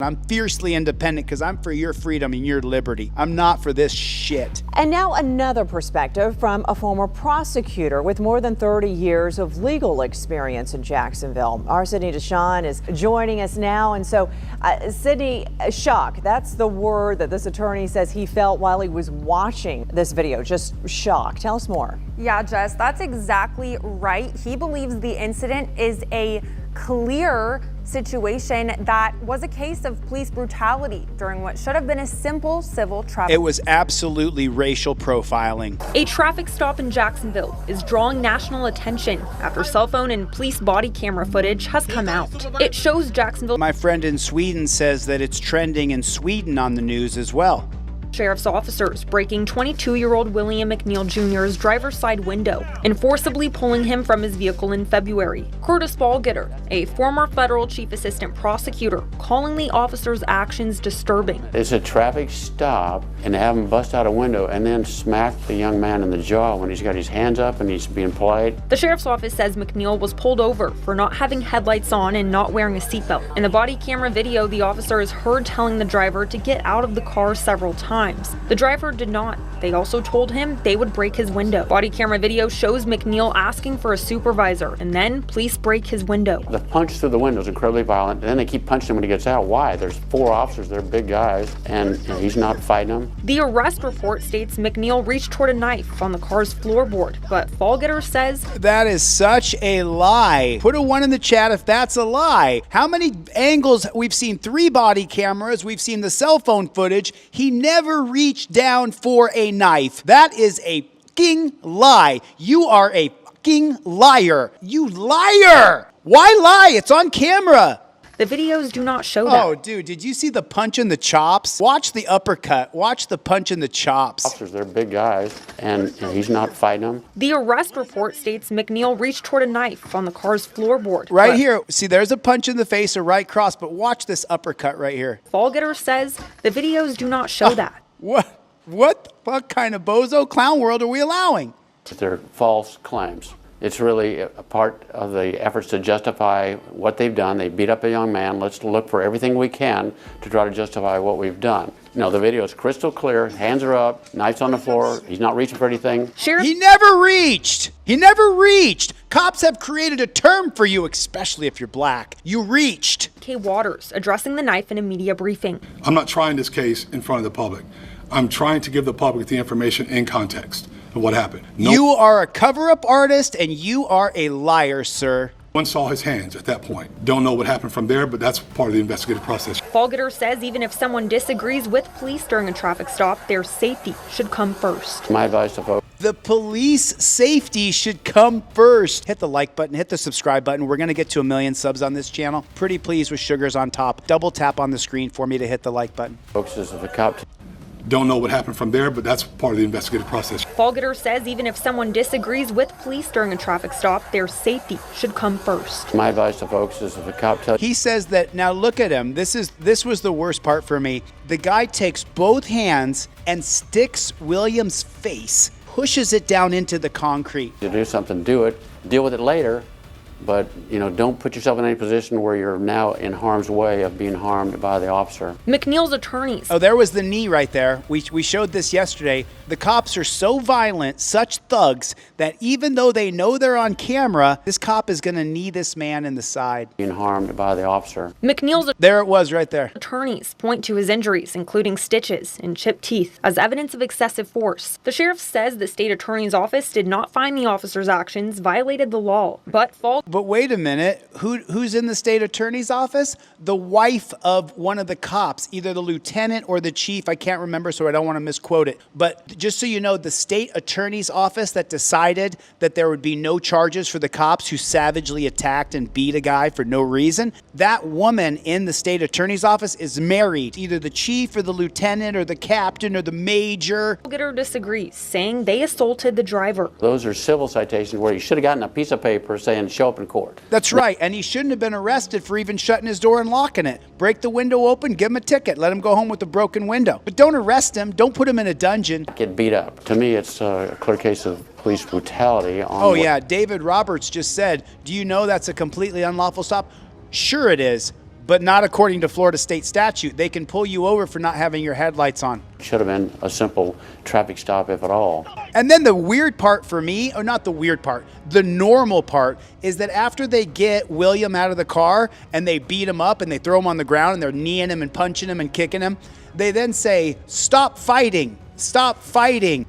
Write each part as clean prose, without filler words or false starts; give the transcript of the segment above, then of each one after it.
I'm fiercely independent because I'm for your freedom and your liberty. I'm not for this shit. And now another perspective from a former prosecutor with more than 30 years of legal experience in Jacksonville. Our Sydney Deshawn is joining us now. And so, Sydney, shock. That's the word that this attorney says he felt while he was watching this video. Just shock. Tell us more. Yeah, Jess, that's exactly right. He believes the incident is a clear situation that was a case of police brutality during what should have been a simple civil traffic. It was absolutely racial profiling. A traffic stop in Jacksonville is drawing national attention after cell phone and police body camera footage has come out. It shows Jacksonville. My friend in Sweden says that it's trending in Sweden on the news as well. Sheriff's officers breaking 22-year-old William McNeil Jr.'s driver's side window and forcibly pulling him from his vehicle in February. Curtis Ballgetter, a former federal chief assistant prosecutor, calling the officers' actions disturbing. It's a traffic stop, and to have him bust out a window and then smack the young man in the jaw when he's got his hands up and he's being polite. The sheriff's office says McNeil was pulled over for not having headlights on and not wearing a seatbelt. In the body camera video, the officer is heard telling the driver to get out of the car several times. The driver did not. They also told him they would break his window. Body camera video shows McNeil asking for a supervisor, and then police break his window. The punch through the window is incredibly violent, and then they keep punching him when he gets out. Why? There's 4 officers, they're big guys, and he's not fighting them. The arrest report states McNeil reached toward a knife on the car's floorboard, but Ballgetter says that is such a lie. Put a 1 in the chat if that's a lie. How many angles? We've seen 3 body cameras. We've seen the cell phone footage. He never reached down for a knife. That is a fucking lie. You are a fucking liar. You liar. Why lie? It's on camera. the videos do not show that. Oh, dude, did you see the punch in the chops? Watch the uppercut. Watch the punch in the chops. Officers, they're big guys, and he's not fighting them. The arrest report states McNeil reached toward a knife on the car's floorboard. Right here. See, there's a punch in the face, a right cross, but watch this uppercut right here. Ballgetter says the videos do not show that. What the fuck kind of bozo clown world are we allowing? They're false claims. It's really a part of the efforts to justify what they've done. They beat up a young man. Let's look for everything we can to try to justify what we've done. You know, the video is crystal clear. Hands are up, knives on the floor. He's not reaching for anything. He never reached. He never reached. Cops have created a term for you, especially if you're black. You reached. K. Waters addressing the knife in a media briefing. I'm not trying this case in front of the public. I'm trying to give the public the information in context of what happened. You are a cover-up artist, and you are a liar, sir. One saw his hands at that point. Don't know what happened from there, but that's part of the investigative process. Ballgetter says even if someone disagrees with police during a traffic stop, their safety should come first. My advice to folks. The police safety should come first. Hit the like button, hit the subscribe button. We're going to get to 1 million subs on this channel. Pretty pleased with sugars on top. Double tap on the screen for me to hit the like button. Folks, this is the cop. Don't know what happened from there, but that's part of the investigative process. Ballgetter says even if someone disagrees with police during a traffic stop, their safety should come first. My advice to folks is if the cop tells He says that, now look at him. This was the worst part for me. The guy takes both hands and sticks William's face, pushes it down into the concrete. to do something, do it. Deal with it later. But, you know, don't put yourself in any position where you're now in harm's way of being harmed by the officer. McNeil's attorneys. Oh, there was the knee right there. We showed this yesterday. The cops are so violent, such thugs, that even though they know they're on camera, this cop is going to knee this man in the side. Being harmed by the officer. McNeil's There it was right there. attorneys point to his injuries, including stitches and chipped teeth, as evidence of excessive force. The sheriff says the state attorney's office did not find the officer's actions violated the law, but But wait a minute, who's in the state attorney's office? The wife of one of the cops, either the lieutenant or the chief, I can't remember, so I don't want to misquote it. But just so you know, the state attorney's office that decided that there would be no charges for the cops who savagely attacked and beat a guy for no reason, that woman in the state attorney's office is married, either the chief or the lieutenant or the captain or the major. Ballgetter disagrees, saying they assaulted the driver. Those are civil citations where you should have gotten a piece of paper saying show up in court. That's right, and he shouldn't have been arrested for even shutting his door and locking it. Break the window open, give him a ticket, let him go home with a broken window. But don't arrest him, don't put him in a dungeon. Get beat up. To me, it's a clear case of police brutality. Oh yeah, David Roberts just said, do you know that's a completely unlawful stop? Sure it is. but not according to Florida state statute. They can pull you over for not having your headlights on. Should have been a simple traffic stop, if at all. And then the weird part for me, or not the weird part, the normal part is that after they get William out of the car and they beat him up and they throw him on the ground and they're kneeing him and punching him and kicking him, they then say, "Stop fighting, stop fighting."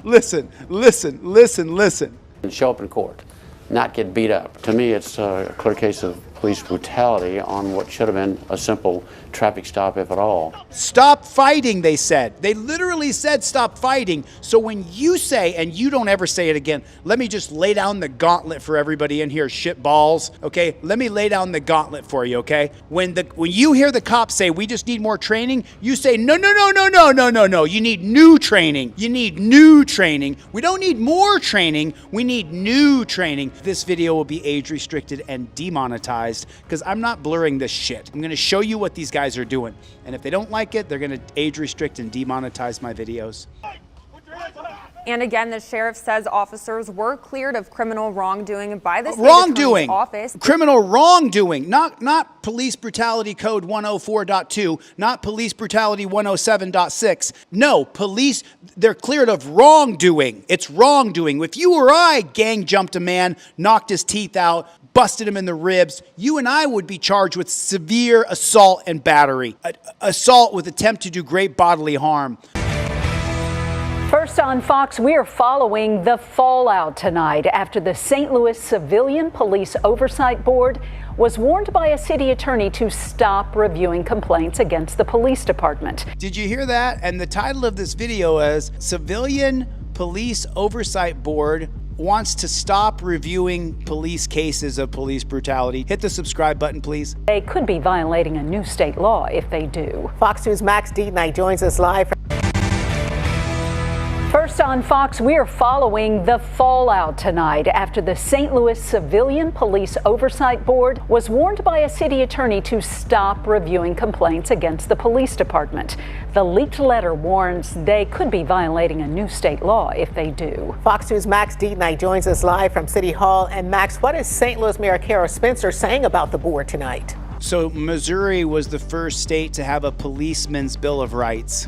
Listen. And show up in court, not get beat up. To me, it's a clear case of police brutality on what should have been a simple traffic stop, if at all. Stop fighting, they said. They literally said stop fighting. So when you say, and you don't ever say it again, let me just lay down the gauntlet for everybody in here, shit balls, okay? Let me lay down the gauntlet for you, okay? When you hear the cops say, we just need more training, you say, no. You need new training. You need new training. We don't need more training. We need new training. This video will be age restricted and demonetized because I'm not blurring this shit. I'm going to show you what these guys are doing. And if they don't like it, they're going to age restrict and demonetize my videos. And again, the sheriff says officers were cleared of criminal wrongdoing by the state wrongdoing attorney's office. Criminal wrongdoing, not police brutality code 104.2, not police brutality 107.6. No, police, they're cleared of wrongdoing. It's wrongdoing. If you or I gang jumped a man, knocked his teeth out, busted him in the ribs, you and I would be charged with severe assault and battery. Assault with attempt to do great bodily harm. First on Fox, we are following the fallout tonight after the St. Louis Civilian Police Oversight Board was warned by a city attorney to stop reviewing complaints against the police department. Did you hear that? And the title of this video is Civilian Police Oversight Board wants to stop reviewing police cases of police brutality. Hit the subscribe button, please. They could be violating a new state law if they do. Fox News' Max Deatnight joins us live. First on Fox, we are following the fallout tonight after the St. Louis Civilian Police Oversight Board was warned by a city attorney to stop reviewing complaints against the police department. The leaked letter warns they could be violating a new state law if they do. Fox News' Max Deatnight joins us live from City Hall. And Max, what is St. Louis Mayor Kara Spencer saying about the board tonight? So Missouri was the first state to have a policeman's bill of rights.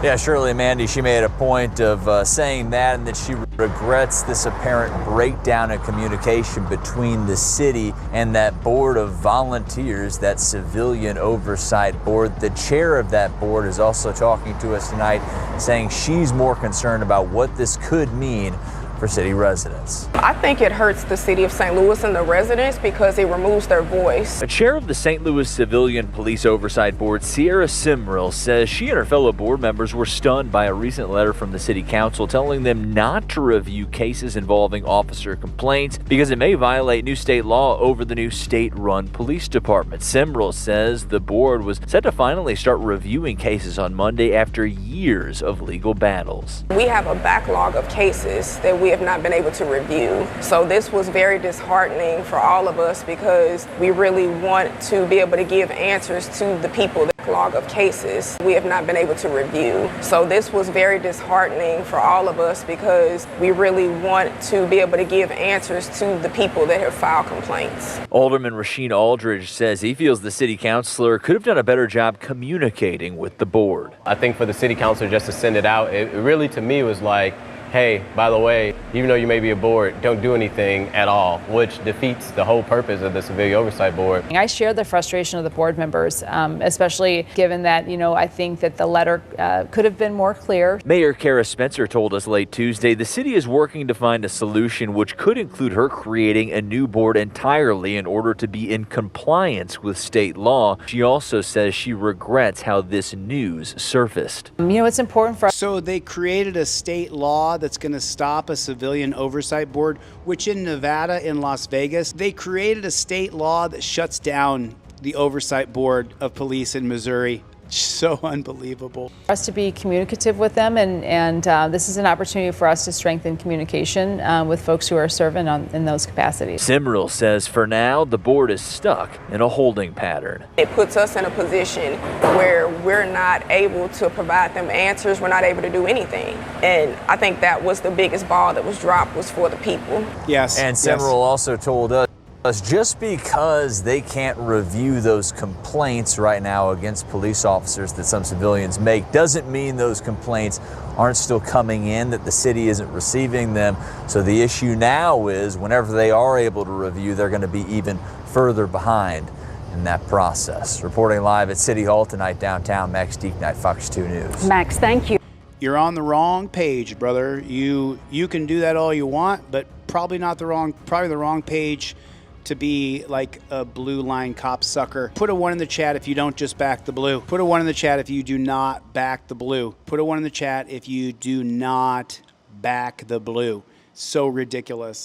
Yeah, Shirley and Mandy, she made a point of saying that and that she regrets this apparent breakdown in communication between the city and that board of volunteers, that civilian oversight board. The chair of that board is also talking to us tonight, saying she's more concerned about what this could mean for city residents. I think it hurts the city of St. Louis and the residents because it removes their voice. A chair of the St. Louis Civilian Police Oversight Board, Sierra Simril, says she and her fellow board members were stunned by a recent letter from the city council telling them not to review cases involving officer complaints because it may violate new state law over the new state-run police department. Simril says the board was set to finally start reviewing cases on Monday after years of legal battles. We have a backlog of cases that we have not been able to review. So this was very disheartening for all of us because we really want to be able to give answers to the people. The backlog of cases we have not been able to review. So this was very disheartening for all of us because we really want to be able to give answers to the people that have filed complaints. Alderman Rasheen Aldridge says he feels the city councilor could have done a better job communicating with the board. I think for the city councilor just to send it out, it really to me was like, hey, by the way, even though you may be a board, don't do anything at all, which defeats the whole purpose of the Civilian Oversight Board. I share the frustration of the board members, especially given that, I think that the letter could have been more clear. Mayor Kara Spencer told us late Tuesday the city is working to find a solution which could include her creating a new board entirely in order to be in compliance with state law. She also says she regrets how this news surfaced. It's important for us. So they created a state law that's going to stop a civilian oversight board, which in Nevada, in Las Vegas, they created a state law that shuts down the oversight board of police in Missouri. So unbelievable. For us to be communicative with them, and this is an opportunity for us to strengthen communication with folks who are serving in those capacities. Simril says for now, the board is stuck in a holding pattern. It puts us in a position where we're not able to provide them answers, we're not able to do anything. And I think that was the biggest ball that was dropped was for the people. Yes. And Simril also told us Just because they can't review those complaints right now against police officers that some civilians make doesn't mean those complaints aren't still coming in, that the city isn't receiving them. So the issue now is whenever they are able to review, they're going to be even further behind in that process. Reporting live at City Hall tonight, downtown, Max Deeknight, Fox 2 News. Max, thank you. You're on the wrong page, brother. You can do that all you want, but probably the wrong page to be like a blue line cop sucker. Put a 1 in the chat if you don't just back the blue. Put a 1 in the chat if you do not back the blue. Put a 1 in the chat if you do not back the blue. So ridiculous.